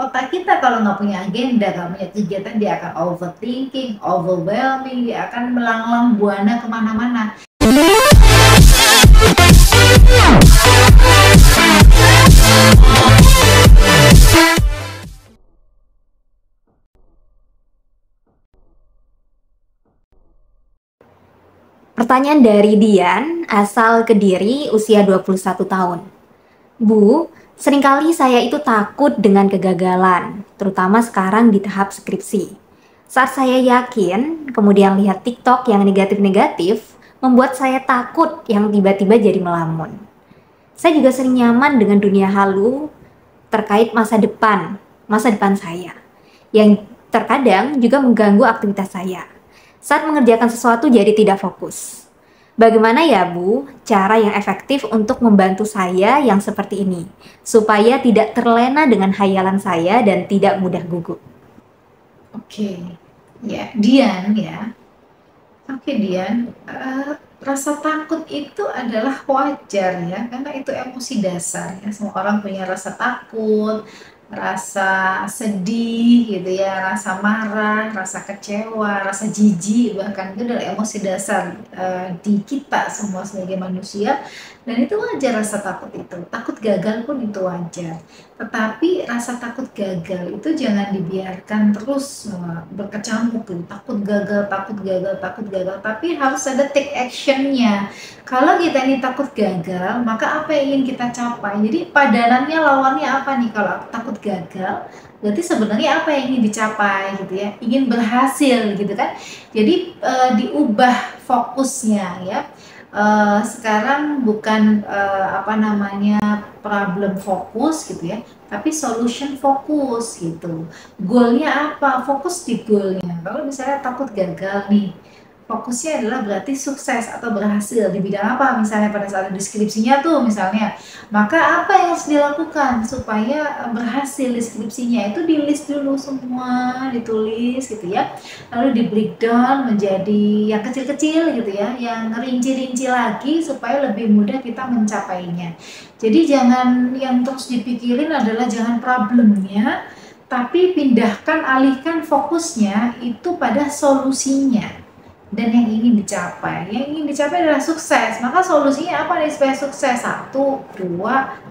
Otak kita kalau nggak punya agenda, nggak punya kegiatan, dia akan overthinking, overwhelming, dia akan melanglang buana kemana-mana. Pertanyaan dari Dian, asal Kediri, usia 21 tahun. Bu, seringkali saya itu takut dengan kegagalan, terutama sekarang di tahap skripsi. Saat saya yakin, kemudian lihat TikTok yang negatif-negatif, membuat saya takut yang tiba-tiba jadi melamun. Saya juga sering nyaman dengan dunia halu terkait masa depan saya, yang terkadang juga mengganggu aktivitas saya. Saat mengerjakan sesuatu jadi tidak fokus. Bagaimana ya Bu, cara yang efektif untuk membantu saya yang seperti ini, supaya tidak terlena dengan hayalan saya dan tidak mudah gugup? Oke, ya, Dian ya. Oke, Dian, rasa takut itu adalah wajar ya, karena itu emosi dasar ya. Semua orang punya rasa takut, rasa sedih gitu ya, rasa marah, rasa kecewa, rasa jijik, bahkan itu adalah emosi dasar di kita semua sebagai manusia. Dan itu wajar rasa takut itu. Takut gagal pun itu wajar. Tetapi rasa takut gagal itu jangan dibiarkan terus berkecamuk gitu. Takut gagal, takut gagal, takut gagal. Tapi harus ada take actionnya. Kalau kita ini takut gagal, maka apa yang ingin kita capai? Jadi padanannya, lawannya apa nih kalau takut gagal? Berarti sebenarnya apa yang ingin dicapai gitu ya? Ingin berhasil gitu kan? Jadi diubah fokusnya ya. Sekarang bukan apa namanya problem fokus gitu ya, tapi solution fokus gitu. Goalnya apa? Fokus di goalnya. Kalau misalnya takut gagal nih, fokusnya adalah berarti sukses atau berhasil di bidang apa, misalnya pada saat deskripsinya tuh misalnya, maka apa yang harus dilakukan supaya berhasil deskripsinya itu di list dulu semua, ditulis gitu ya, lalu di breakdown menjadi yang kecil-kecil gitu ya, yang rinci-rinci lagi supaya lebih mudah kita mencapainya. Jadi jangan yang terus dipikirin adalah jangan problemnya, tapi pindahkan, alihkan fokusnya itu pada solusinya dan yang ingin dicapai. Yang ingin dicapai adalah sukses. Maka solusinya apa nih supaya sukses? 1, 2,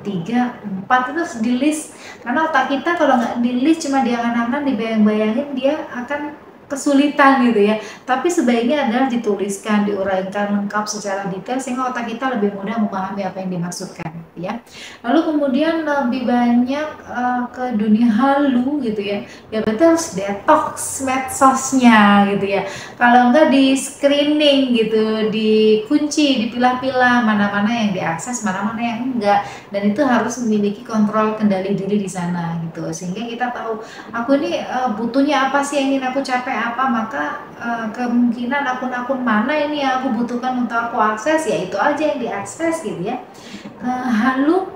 3, 4 itu harus di list. Karena otak kita kalau nggak di list, cuma diangan-angan, dibayang-bayangin, dia akan kesulitan gitu ya. Tapi sebaiknya adalah dituliskan, diuraikan lengkap secara detail sehingga otak kita lebih mudah memahami apa yang dimaksudkan ya. Lalu kemudian lebih banyak ke dunia halu gitu ya. Ya berarti harus detox medsosnya gitu ya. Kalau enggak di screening gitu, dikunci, dipilah-pilah mana-mana yang diakses, mana-mana yang enggak. Dan itu harus memiliki kontrol kendali diri di sana gitu. Sehingga kita tahu aku ini butuhnya apa sih yang ingin aku capai apa, maka kemungkinan akun-akun mana ini yang aku butuhkan untuk aku akses, ya itu aja yang diakses gitu ya. Halu,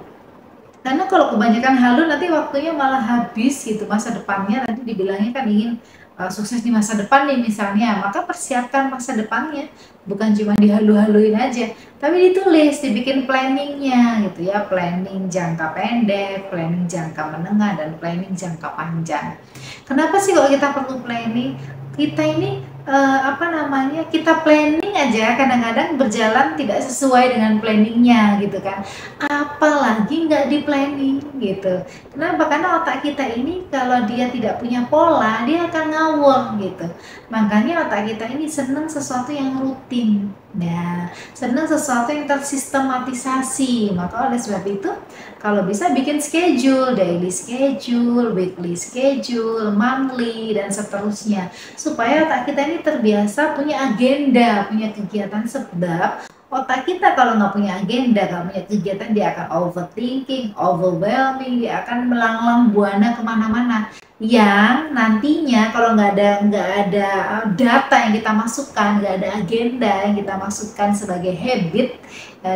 karena kalau kebanyakan halu nanti waktunya malah habis gitu, masa depannya nanti dibilangnya kan ingin sukses di masa depan nih misalnya, maka persiapkan masa depannya, bukan cuma dihalu-haluin aja, tapi ditulis, dibikin planningnya gitu ya, planning jangka pendek, planning jangka menengah, dan planning jangka panjang. Kenapa sih kalau kita perlu planning? Kita ini apa namanya, kita planning aja kadang-kadang berjalan tidak sesuai dengan planningnya gitu kan, apalagi nggak di planning gitu. Kenapa? Karena otak kita ini kalau dia tidak punya pola, dia akan ngawur gitu. Makanya otak kita ini senang sesuatu yang rutin. Nah, senang sesuatu yang tersistematisasi. Maka oleh sebab itu, kalau bisa bikin schedule, daily schedule, weekly schedule, monthly, dan seterusnya. Supaya otak kita ini terbiasa punya agenda, punya kegiatan, sebab otak kita kalau nggak punya agenda, nggak punya kegiatan, dia akan overthinking, overwhelming, dia akan melanglang buana kemana-mana. Yang nantinya kalau nggak ada data yang kita masukkan, nggak ada agenda yang kita masukkan sebagai habit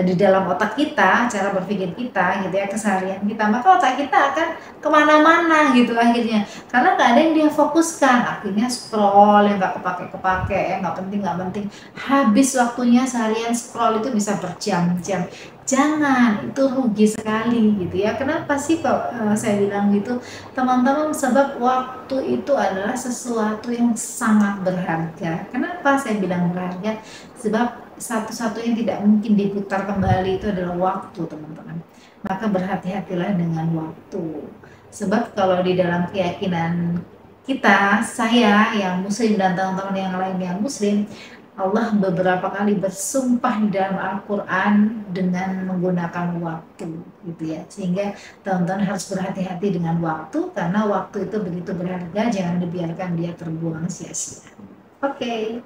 di dalam otak kita, cara berpikir kita gitu ya, keseharian kita, maka otak kita akan kemana-mana gitu akhirnya, karena nggak ada yang dia fokuskan, akhirnya scroll yang nggak kepake-kepake, yang nggak penting, habis waktunya seharian scroll itu bisa berjam-jam. Jangan, itu rugi sekali gitu ya. Kenapa sih kok saya bilang gitu? Teman-teman, sebab waktu itu adalah sesuatu yang sangat berharga. Kenapa saya bilang berharga? Sebab satu-satunya tidak mungkin diputar kembali itu adalah waktu, teman-teman. Maka berhati-hatilah dengan waktu. Sebab kalau di dalam keyakinan kita, saya yang muslim dan teman-teman yang lain yang muslim, Allah beberapa kali bersumpah di dalam Al-Quran dengan menggunakan waktu gitu ya, sehingga teman-teman harus berhati-hati dengan waktu karena waktu itu begitu berharga, jangan dibiarkan dia terbuang sia-sia. Oke.